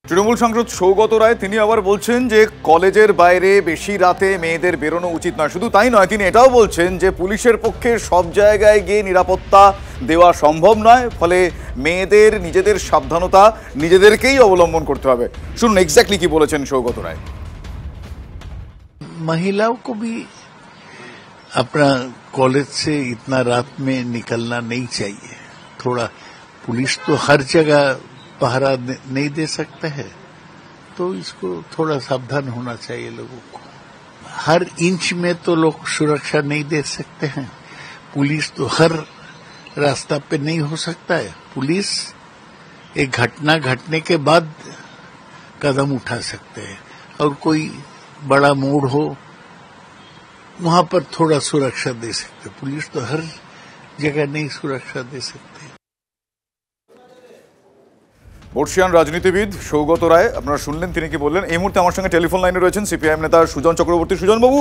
তৃণমূল সাংসদ সৌগত রায় তিনি আবার বলছেন যে কলেজের বাইরে বেশি রাতে মেয়েদের বেরোনো উচিত নয়। শুধু তাই নয়, তিনি এটাও বলছেন যে পুলিশের পক্ষে সব জায়গায় গিয়ে নিরাপত্তা দেওয়া সম্ভব নয়, ফলে মেয়েদের নিজেদের সাবধানতা নিজেদেরকেই অবলম্বন করতে হবে। শুনুন এক্স্যাক্টলি কি বলেছেন সৌগত রায়। महिलाओं को भी अपना कॉलेज से इतना रात में निकलना नहीं चाहिए। थोड़ा पुलिस तो हर जगह पहरा नहीं दे सकता है, तो इसको थोड़ा सावधान होना चाहिए लोगों को। हर इंच में तो लोग सुरक्षा नहीं दे सकते हैं। पुलिस तो हर रास्ता पे नहीं हो सकता है। पुलिस एक घटना घटने के बाद कदम उठा सकते हैं, और कोई बड़ा मोड़ हो वहां पर थोड़ा सुरक्षा दे सकते। पुलिस तो हर जगह नहीं सुरक्षा दे सकते। বর্ষিয়ান রাজনীতিবিদ সৌগত রায় আপনারা শুনলেন তিনি কি বললেন। এই মুহূর্তে আমার সঙ্গে টেলিফোন লাইনে রয়েছেন সিপিআইএম নেতা সুজন চক্রবর্তী। সুজনবাবু,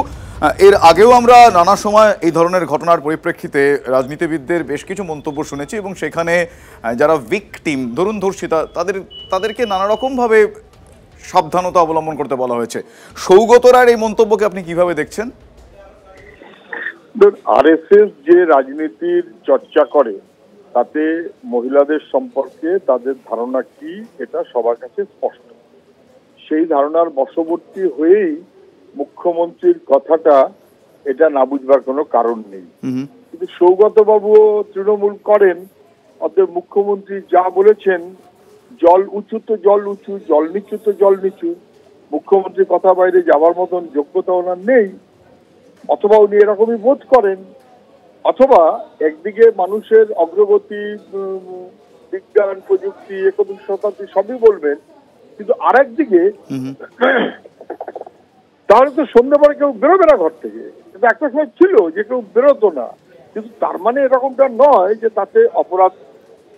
এর আগেও আমরা নানা সময় এই ধরনের ঘটনার পরিপ্রেক্ষিতে রাজনীতিবিদদের বেশ কিছু মন্তব্য শুনেছি, এবং সেখানে যারা ভিকটিম, ধরুন ধর্ষিতা, তাদেরকে নানা রকমভাবে সাবধানতা অবলম্বন করতে বলা হয়েছে। সৌগত রায়ের এই মন্তব্যকে আপনি কিভাবে দেখছেন? আরএসএস যে রাজনীতির চর্চা করে তাতে মহিলাদের সম্পর্কে তাদের ধারণা কি এটা সবার কাছে স্পষ্ট। সেই ধারণার বশবর্তী হয়েই মুখ্যমন্ত্রীর কথাটা এটা না বুঝবার কোনো কারণ নেই। কিন্তু সৌগত বাবুও তৃণমূল করেন, অতএব মুখ্যমন্ত্রী যা বলেছেন, জল উঁচু তো জল উঁচু, জল নিচু তো জল নিচু, মুখ্যমন্ত্রীর কথা বাইরে যাওয়ার মতন যোগ্যতা ওনার নেই, অথবা উনি এরকমই বোধ করেন। অথবা একদিকে মানুষের অগ্রগতি, বিজ্ঞান, প্রযুক্তি, 21 শতাব্দী সবই বলবেন, কিন্তু আর একদিকে তাহলে তো সন্ধ্যে পরে কেউ বেরোবে না ঘর থেকে। কিন্তু একটা সময় ছিল যে কেউ বেরোতো না, কিন্তু তার মানে এরকমটা নয় যে তাতে অপরাধ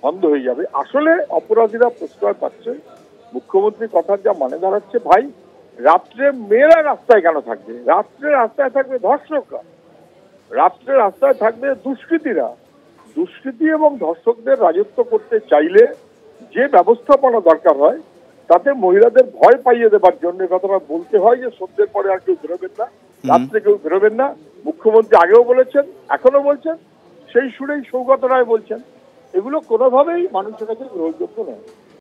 বন্ধ হয়ে যাবে। আসলে অপরাধীরা প্রশ্রয় পাচ্ছে। মুখ্যমন্ত্রীর কথার যা মানে দাঁড়াচ্ছে, ভাই রাত্রে মেয়েরা রাস্তায় কেন থাকবে? রাত্রে রাস্তায় থাকবে ধর্ষকরা, রাত্রে রাস্তায় থাকবে দুষ্কৃতীরা। দুষ্কৃতী এবং ধর্ষকদের রাজত্ব করতে চাইলে যে ব্যবস্থাপনা দরকার হয়, তাতে মহিলাদের ভয় পাইয়ে দেবার জন্য কথাটা বলতে হয় যে সন্ধ্যের পরে আর কেউ বেরোবেন না, রাত্রে কেউ বেরোবেন না। মুখ্যমন্ত্রী আগেও বলেছেন, এখনো বলছেন, সেই সুরেই সৌগত রায় বলছেন। এগুলো কোনোভাবেই মানুষের কাছে গ্রহণযোগ্য নয়।